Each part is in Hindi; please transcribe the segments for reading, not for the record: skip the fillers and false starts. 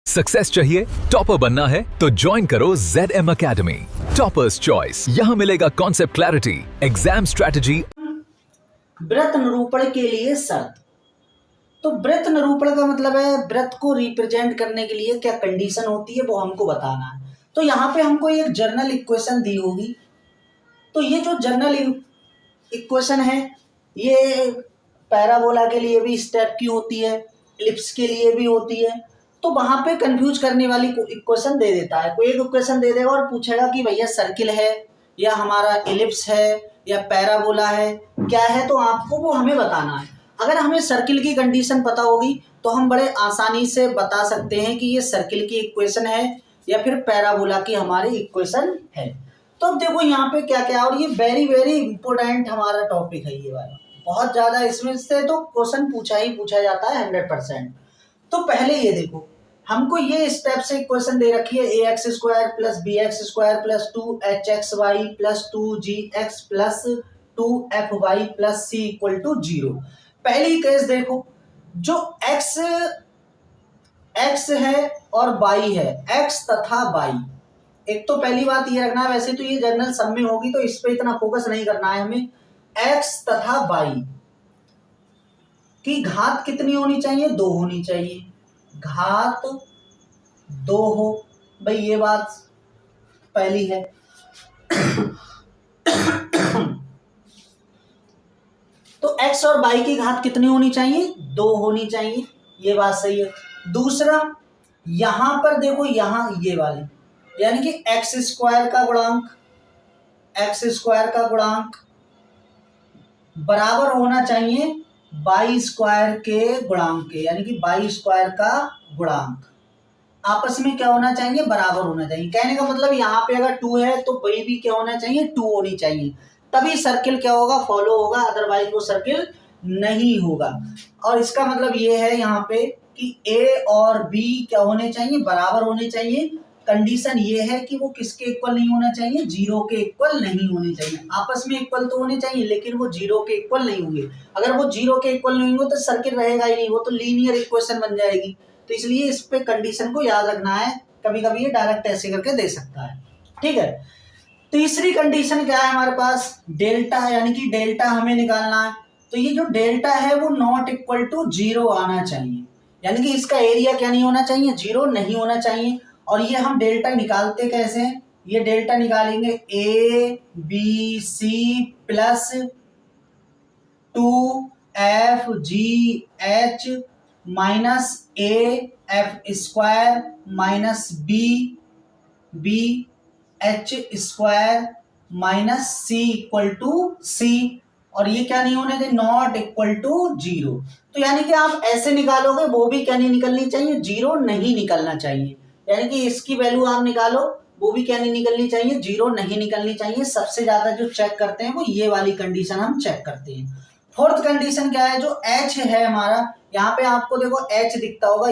सक्सेस चाहिए, टॉपर बनना है तो ज्वाइन करो ZM Academy, टॉपर्स चॉइस। यहाँ मिलेगा कॉन्सेप्ट क्लैरिटी, एग्जाम स्ट्रेटजी। व्रत निरूपण के लिए शर्त। तो व्रत निरूपण का मतलब है व्रत को रिप्रेजेंट करने के लिए क्या कंडीशन होती है वो हमको बताना है। तो यहाँ पे हमको एक जर्नल इक्वेशन दी होगी। तो ये जो जर्नल इक्वेशन है ये पैराबोला के लिए भी स्टेप की होती है, एलिप्स के लिए भी होती है। तो वहां पे कंफ्यूज करने वाली इक्वेशन दे देता है, कोई एक इक्वेशन दे देगा और पूछेगा कि भैया सर्किल है या हमारा एलिप्स है या पैराबोला है, क्या है। तो आपको वो हमें बताना है। अगर हमें सर्किल की कंडीशन पता होगी तो हम बड़े आसानी से बता सकते हैं कि ये सर्किल की इक्वेशन है या फिर पैराबोला की हमारी इक्वेशन है। तो अब देखो यहाँ पे क्या क्या, और ये वेरी वेरी इंपॉर्टेंट हमारा टॉपिक है, ये वाला बहुत ज्यादा, इसमें से तो क्वेश्चन पूछा ही पूछा जाता है 100%। तो पहले ये देखो, हमको ये स्टेप से इक्वेशन दे रखी है ax square plus bx square plus 2hxy plus 2gx plus 2fy plus c equal to 0। पहली केस देखो, जो x है और y है, x तथा y। एक तो पहली बात ये रखना है, वैसे तो ये जनरल सब में होगी तो इस पे इतना फोकस नहीं करना है हमें। x तथा y की घात कितनी होनी चाहिए? 2 होनी चाहिए। घात 2 हो भाई, ये बात पहली है। तो x और y की घात कितनी होनी चाहिए? 2 होनी चाहिए, ये बात सही है। दूसरा, यहां पर देखो, यहां ये वाली यानी कि x स्क्वायर का गुणांक बराबर होना चाहिए y स्क्वायर के गुणांक के, यानी कि y स्क्वायर का गुणांक आपस में क्या होना चाहिए? बराबर होना चाहिए। कहने का मतलब यहाँ पे अगर 2 है तो y भी क्या होना चाहिए? 2 होनी चाहिए, तभी सर्किल क्या होगा? फॉलो होगा, अदरवाइज वो सर्किल नहीं होगा। और इसका मतलब ये है यहाँ पे कि a और b क्या होने चाहिए? बराबर होने चाहिए। कंडीशन ये है कि वो किसके इक्वल नहीं होना चाहिए? 0 के इक्वल नहीं होने चाहिए। आपस में इक्वल तो होने चाहिए लेकिन वो 0 के इक्वल नहीं होंगे। अगर वो 0 के इक्वल नहीं होंगे तो सर्किट रहेगा ही नहीं, वो तो लीनियर इक्वेशन बन जाएगी। तो इसलिए इस पे कंडीशन को याद रखना है। कभी कभी ये डायरेक्ट ऐसे करके दे सकता है, ठीक है। तीसरी कंडीशन क्या है हमारे पास? डेल्टा, यानी कि डेल्टा हमें निकालना है। तो ये जो डेल्टा है वो नॉट इक्वल टू 0 आना चाहिए, यानी कि इसका एरिया क्या नहीं होना चाहिए? 0 नहीं होना चाहिए। और ये हम डेल्टा निकालते कैसे हैं? ये डेल्टा निकालेंगे a b c plus 2f(g(h) minus af square minus b(h) square minus c equal to c। और ये क्या नहीं होने चाहिए? Not equal to 0। तो यानी कि आप ऐसे निकालोगे, वो भी क्या नहीं निकलनी चाहिए? 0 नहीं निकलना चाहिए। यानी कि इसकी वैल्यू आप निकालो, वो भी क्या नहीं निकलनी चाहिए? 0 नहीं निकलनी चाहिए। सबसे ज्यादा जो चेक करते हैं वो ये वाली कंडीशन हम चेक करते हैं। फोर्थ कंडीशन क्या है? जो h है हमारा, यहाँ पे आपको देखो h दिखता होगा,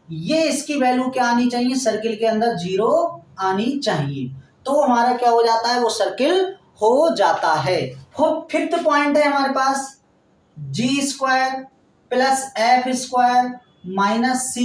ये इसकी वैल्यू क्या आनी चाहिए? सर्किल के अंदर 0 आनी चाहिए। तो हमारा क्या हो जाता है? वो सर्किल हो जाता है। फिफ्थ पॉइंट है हमारे पास g square plus f square minus c,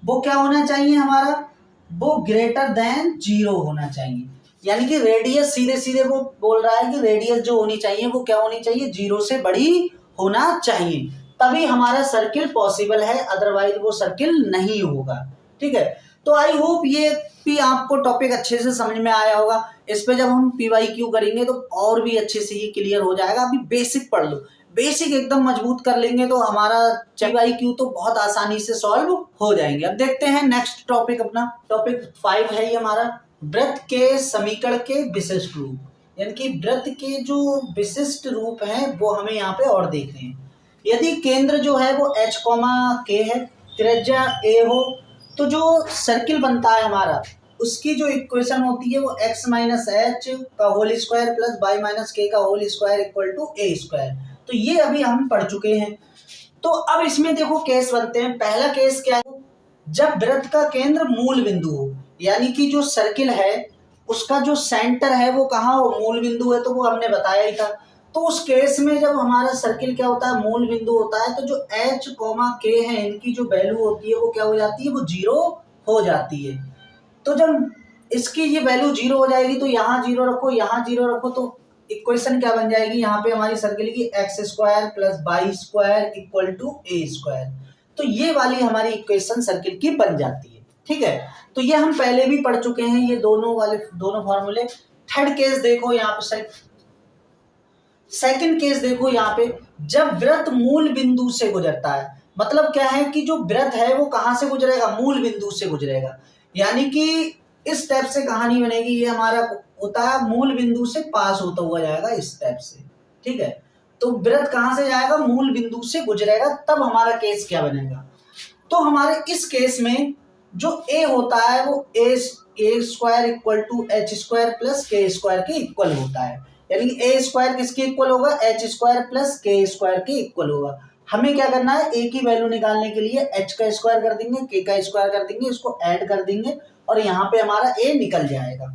वो क्या होना चाहिए हमारा? वो ग्रेटर देन 0 होना चाहिए। यानी कि रेडियस, सीधे सीधे वो बोल रहा है कि रेडियस जो होनी चाहिए वो क्या होनी चाहिए? 0 से बड़ी होना चाहिए, तभी हमारा सर्किल पॉसिबल है, अदरवाइज वो सर्किल नहीं होगा, ठीक है। तो आई होप ये भी आपको टॉपिक अच्छे से समझ में आया होगा। इस पे जब हम PYQ करेंगे तो और भी अच्छे से ये क्लियर हो जाएगा। अभी बेसिक पढ़ लो, बेसिक एकदम मजबूत कर लेंगे तो हमारा PYQ तो बहुत आसानी से सॉल्व हो जाएंगे। अब देखते हैं नेक्स्ट टॉपिक, अपना टॉपिक 5 है ये हमारा, व्रत के समीकरण के विशिष्ट रूप। यानी कि व्रत के जो विशिष्ट रूप हैं वो हमें यहाँ पे और देखने हैं। यदि केंद्र जो है वो h, k है, त्रिज्या a हो, तो जो सर्किल बनता है हमारा उसकी जो इक्वेशन होती है वो x माइनस एच का whole square plus y minus k का whole square equal to a square. तो ये अभी हम पढ़ चुके हैं। तो अब इसमें देखो केस बनते हैं। पहला केस क्या है? जब वृत्त का केंद्र मूल बिंदु हो, यानी कि जो सर्किल है उसका जो सेंटर है वो कहाँ हो? मूल बिंदु है, तो वो हमने बताया ही था। तो उस केस में जब हमारा सर्किल क्या होता है, मूल बिंदु होता है, तो जो h, k है इनकी जो वैल्यू होती है वो क्या हो जाती है, वो 0 हो जाती है। तो जब इसकी ये वैल्यू 0 हो जाएगी तो यहाँ 0 रखो, यहाँ 0 रखो, तो इक्वेशन क्या बन जाएगी यहाँ पे हमारी सर्किल की, x square plus y square equal to a square. तो ये वाली हमारी इक्वेशन सर्किल की बन जाती है। ठीक है, तो ये हम पहले भी पढ़ चुके हैं ये दोनों फॉर्मूले। थर्ड केस देखो यहाँ पे, सेकंड केस देखो यहाँ पे, जब वृत्त मूल बिंदु से गुजरता है, मतलब क्या है कि जो वृत्त है वो कहां से गुजरेगा, मूल बिंदु से गुजरेगा। यानी कि इस स्टेप से कहानी बनेगी, ये हमारा होता है मूल बिंदु से पास होता हुआ जाएगा इस स्टेप से। ठीक है, तो वृत्त कहां से जाएगा, मूल बिंदु से गुजरेगा, तब हमारा केस क्या बनेगा। तो हमारे इस केस में जो ए होता है वो a square equal to h square plus k square के इक्वल होता है। यानी कि ए स्क्वायर किसके इक्वल होगा, h square plus k square के इक्वल होगा। हमें क्या करना है, ए की वैल्यू निकालने के लिए एच का स्क्वायर कर देंगे, के का स्क्वायर कर देंगे, इसको ऐड कर देंगे और यहाँ पे हमारा ए निकल जाएगा।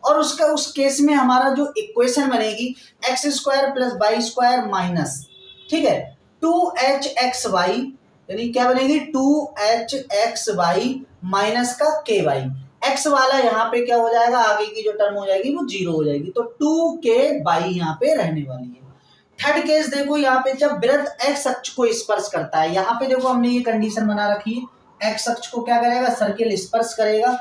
और उसका उस केस में हमारा जो इक्वेशन बनेगी, x square plus y square minus, ठीक है, 2hxy, यानी क्या बनेगी 2hxy माइनस का ky। x वाला यहाँ पे क्या हो जाएगा, आगे की जो टर्म हो जाएगी वो 0 हो जाएगी, तो 2ky यहाँ पे रहने वाली है। थर्ड केस देखो यहाँ पे, जब वृत्त x अक्ष को स्पर्श करता है, यहाँ पे देखो हमने ये कंडीशन बना रखी है, x अक्ष को क्या करेगा, सर्किल स्पर्श करेगा,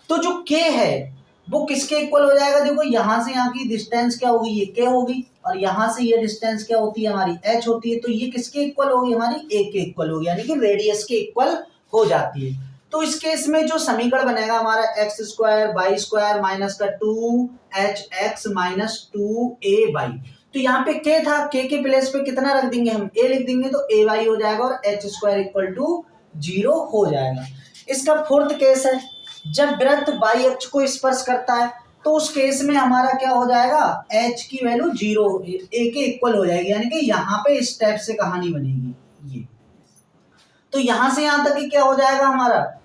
तो जो k है वो किसके इक्वल हो जाएगा। देखो यहाँ से यहाँ की डिस्टेंस क्या होगी, ये k होगी, और यहाँ से ये डिस्टेंस क्या होती है, हमारी h होती है, तो ये किसके इक्वल होगी, हमारी a के इक्वल होगी, यानी कि रेडियस के इक्वल हो जाती है। तो इस केस में जो समीकरण बनेगा हमारा x square y square minus का 2hx माइनस 2ay, तो यहाँ पे k था, k के प्लेस पे कितना रख देंगे हम, a लिख देंगे, तो ay हो जाएगा और h स्क्वायर इक्वल टू 0 हो जाएगा। इसका फोर्थ केस है, जब वृत्त y अक्ष को स्पर्श करता है, तो उस केस में हमारा क्या हो जाएगा, h की वैल्यू 0 a के इक्वल हो जाएगी, यानी कि यहाँ पे स्टेप से कहानी बनेगी ये। तो यहाँ से यहाँ तक क्या हो जाएगा हमारा,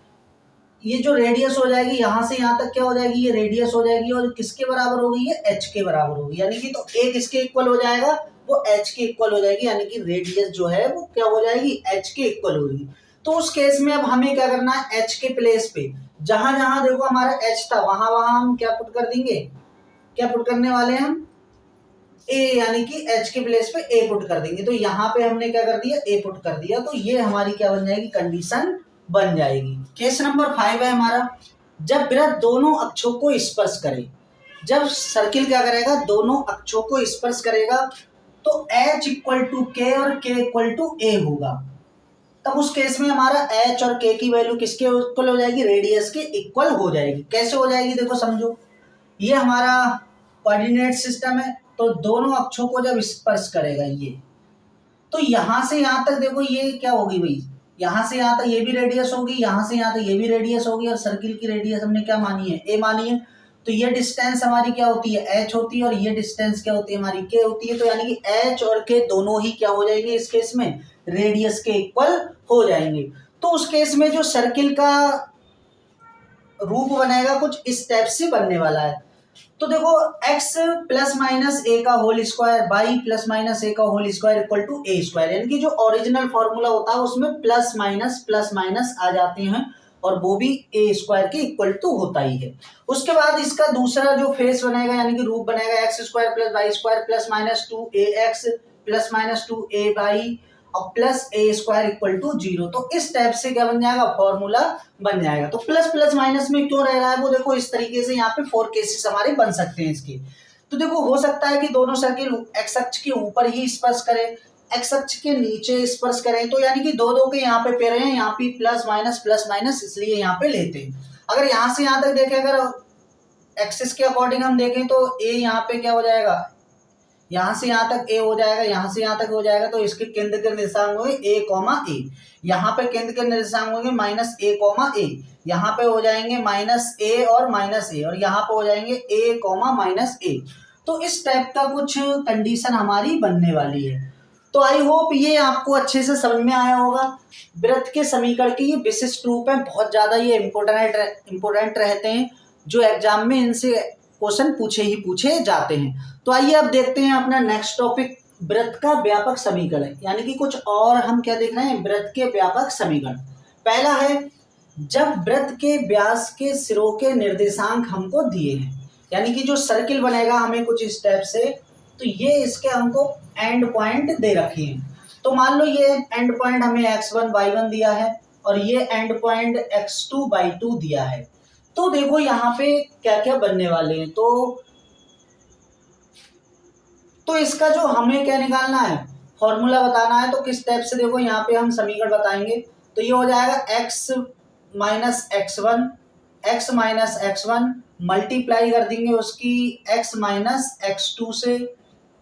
ये जो रेडियस हो जाएगी, यहाँ से यहाँ तक क्या हो जाएगी, ये रेडियस हो जाएगी, और किसके बराबर होगी, ये h के बराबर होगी, यानी कि तो a किसके इक्वल हो जाएगा, वो h के इक्वल हो जाएगी, यानी कि रेडियस जो है वो क्या हो जाएगी, h के इक्वल होगी। तो उस केस में अब हमें क्या करना है, h के प्लेस पे जहां जहां देखो हमारा h था, वहां वहां हम क्या पुट कर देंगे, क्या पुट करने वाले हैं हम, a, यानी कि h के प्लेस पे a पुट कर देंगे। तो यहाँ पे हमने क्या कर दिया, a पुट कर दिया, तो ये हमारी क्या बन जाएगी, कंडीशन बन जाएगी। केस नंबर 5 है हमारा, जब वृत्त दोनों अक्षों को स्पर्श करे, जब सर्किल क्या करेगा, दोनों अक्षों को स्पर्श करेगा, तो h इक्वल टू k और k इक्वल टू a होगा। तब उस केस में हमारा h और k की वैल्यू किसके इक्वल हो जाएगी, रेडियस के इक्वल हो जाएगी। कैसे हो जाएगी, देखो समझो, ये हमारा कोऑर्डिनेट सिस्टम है, तो दोनों अक्षों को जब स्पर्श करेगा ये, तो यहाँ से यहाँ तक देखो ये क्या होगी भाई, यहाँ से यहाँ तक ये भी रेडियस होगी, यहाँ से यहाँ तक ये भी रेडियस होगी, और सर्किल की रेडियस हमने क्या मानी है, a मानी है, तो ये डिस्टेंस हमारी क्या होती है, h होती है, और ये डिस्टेंस क्या होती है, हमारी k होती है। तो यानी कि h और k दोनों ही क्या हो जाएंगे, इस केस में रेडियस के इक्वल हो जाएंगे। तो उस केस में जो सर्किल का रूप बनेगा कुछ इस टाइप से बनने वाला है। तो देखो x प्लस माइनस ए का whole square, y plus minus a का whole square equal to a square, यानी कि जो ओरिजिनल फॉर्मूला होता है उसमें प्लस माइनस आ जाते हैं, और वो भी ए स्क्वायर के इक्वल टू होता ही है। उसके बाद इसका दूसरा जो फेस बनेगा, यानी कि रूप बनेगा, x square plus y square plus minus 2ax plus minus 2ay और plus a square equal to 0। तो इस टाइप से क्या बन जाएगा, फॉर्मूला बन जाएगा। तो प्लस प्लस माइनस में क्यों रह रहा है, वो देखो इस तरीके से यहाँ पे 4 केसेस हमारे बन सकते हैं इसके। तो देखो हो सकता है कि दोनों सर्किल एक्स अक्ष के ऊपर ही स्पर्श करें, एक्स अक्ष के नीचे स्पर्श करें, तो यानी कि दो दो के यहाँ पे पेड़ हैं, यहाँ पे प्लस माइनस इसलिए यहाँ पे लेते हैं। अगर यहाँ से यहाँ तक देखें, अगर एक्सिस के अकॉर्डिंग हम देखें तो ए यहाँ पे क्या हो जाएगा, यहाँ से यहाँ तक ए हो जाएगा, यहाँ से यहाँ तक हो जाएगा, तो इसके केंद्र के निर्देशांक होंगे a, a, यहाँ पे केंद्र के निर्देशांक होंगे माइनस a, a, यहाँ पे हो जाएंगे माइनस a और माइनस a, और यहाँ पे हो जाएंगे a, माइनस a। तो इस टाइप का कुछ कंडीशन हमारी बनने वाली है। तो आई होप ये आपको अच्छे से समझ में आया होगा। वृत्त के समीकरण के ये विशिष्ट रूप है, बहुत ज्यादा ये इम्पोर्टेंट रहते हैं, जो एग्जाम में इनसे क्वेश्चन पूछे जाते हैं। तो आइए अब देखते हैं अपना नेक्स्ट टॉपिक, वृत्त का व्यापक समीकरण, यानी कि कुछ और हम क्या देख रहे हैं, वृत्त के व्यापक समीकरण। पहला है, जब वृत्त के व्यास के सिरों के निर्देशांक हमको दिए हैं, यानी कि जो सर्किल बनेगा हमें कुछ स्टेप से, तो ये इसके हमको एंड पॉइंट दे रखे हैं। तो मान लो ये एंड पॉइंट हमें x1 y1 दिया है और ये एंड पॉइंट x2 y2 दिया है। तो देखो यहाँ पे क्या क्या बनने वाले हैं, तो इसका जो हमें क्या निकालना है, फॉर्मूला बताना है। तो किस टाइप से, देखो यहाँ पे हम समीकरण बताएंगे। तो ये हो जाएगा x माइनस x1 मल्टीप्लाई कर देंगे उसकी x माइनस x2 से,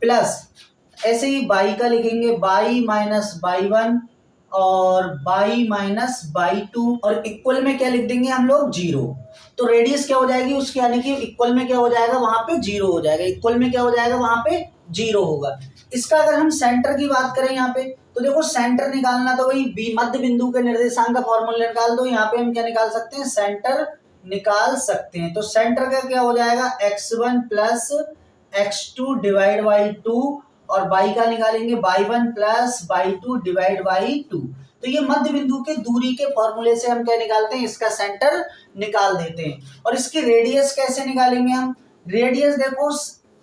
प्लस ऐसे ही y का लिखेंगे y माइनस y1 और y माइनस y2 और इक्वल में क्या लिख देंगे हम लोग, 0। तो रेडियस क्या हो जाएगी उसकी, यानी कि इक्वल में क्या हो जाएगा, वहां पे 0 हो जाएगा, इक्वल में क्या हो जाएगा, वहां पे 0 होगा। इसका अगर हम सेंटर की बात करें यहाँ पे, तो देखो सेंटर निकालना तो वही बी मध्य बिंदु के निर्देशांक का फॉर्मूला निकाल दो। यहाँ पे हम क्या निकाल सकते हैं, सेंटर निकाल सकते हैं। तो सेंटर का क्या हो जाएगा, x1 plus x2 divide by 2 और y का निकालेंगे y1 plus y2 divide by 2। तो ये मध्य बिंदु के दूरी के फॉर्मूले से हम क्या निकालते हैं, इसका सेंटर निकाल देते हैं। और इसकी रेडियस कैसे निकालेंगे हम, रेडियस देखो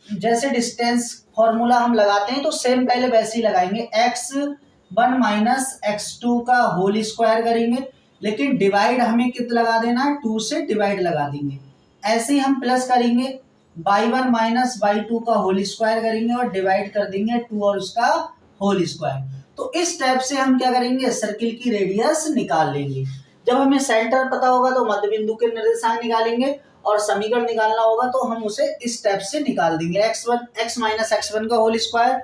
जैसे डिस्टेंस फॉर्मूला हम लगाते हैं तो सेम पहले वैसे ही लगाएंगे, x1 माइनस x2 का होल स्क्वायर करेंगे, लेकिन डिवाइड हमें कितना लगा देना है, 2 से डिवाइड लगा देंगे। ऐसे ही हम प्लस करेंगे, y1 माइनस y2 का होल स्क्वायर करेंगे और डिवाइड कर देंगे 2 और उसका होल स्क्वायर। तो इस टाइप से हम क्या करेंगे, सर्किल की रेडियस निकाल लेंगे। जब हमें सेंटर पता होगा तो मध्य बिंदु के निर्देशांक निकालेंगे और समीकरण निकालना होगा तो हम उसे इस टाइप से निकाल देंगे, x माइनस x1 का होल स्क्वायर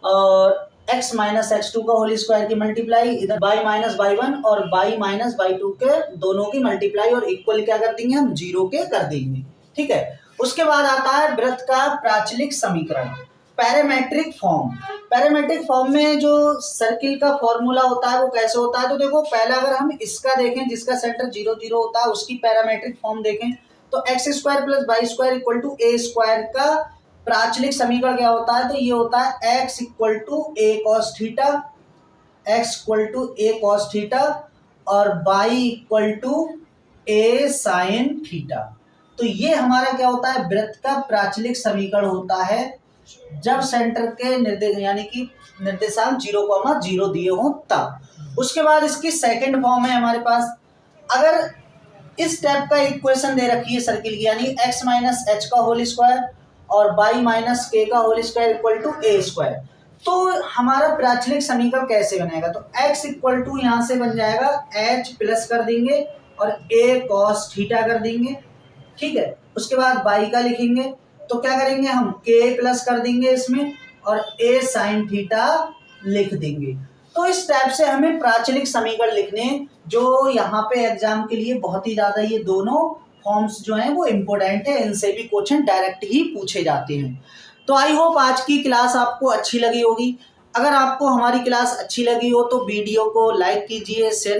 और x माइनस x2 का होल स्क्वायर की मल्टीप्लाई, इधर y माइनस y1 और y माइनस y2 के दोनों की मल्टीप्लाई और इक्वल क्या कर देंगे हम, 0 के कर देंगे। ठीक है, उसके बाद आता है वृत्त का प्राचलिक समीकरण, पैरामेट्रिक फॉर्म। पैरामेट्रिक फॉर्म में जो सर्किल का फॉर्मूला होता है वो कैसे होता है, तो देखो पहला अगर हम इसका देखें जिसका सेंटर 0 0 होता है, उसकी पैरामेट्रिक फॉर्म देखें तो x square plus y square equal to a square का प्राचलिक समीकरण क्या होता है, तो ये होता है x equal to a cos theta, x equal to a cos theta और y equal to a sine theta. तो ये हमारा क्या होता है, वृत्त का प्राचलिक समीकरण होता है जब सेंटर के निर्देश यानी कि निर्देशांक 0,0 दिए हों तब। उसके बाद इसकी सेकंड फॉर्म है हमारे पास, अगर इस टाइप का इक्वेशन दे रखी है सर्किल की, यानी x माइनस एच का होल स्क्वायर और y माइनस के का whole square equal to a square, तो हमारा प्राचलिक समीकरण कैसे बनेगा, तो x इक्वल टू यहाँ से बन जाएगा h प्लस कर देंगे और a कॉस थीटा कर देंगे। ठीक है, उसके बाद y का लिखेंगे तो क्या करेंगे हम, k प्लस कर देंगे इसमें और a साइन थीटा लिख देंगे। तो इस टाइप से हमें प्राचलिक समीकरण लिखने, जो यहाँ पे एग्जाम के लिए बहुत ही ज्यादा ये दोनों फॉर्म्स जो हैं वो इम्पोर्टेंट है, इनसे भी क्वेश्चन डायरेक्ट ही पूछे जाते हैं। तो आई होप आज की क्लास आपको अच्छी लगी होगी। अगर आपको हमारी क्लास अच्छी लगी हो तो वीडियो को लाइक कीजिए, शेयर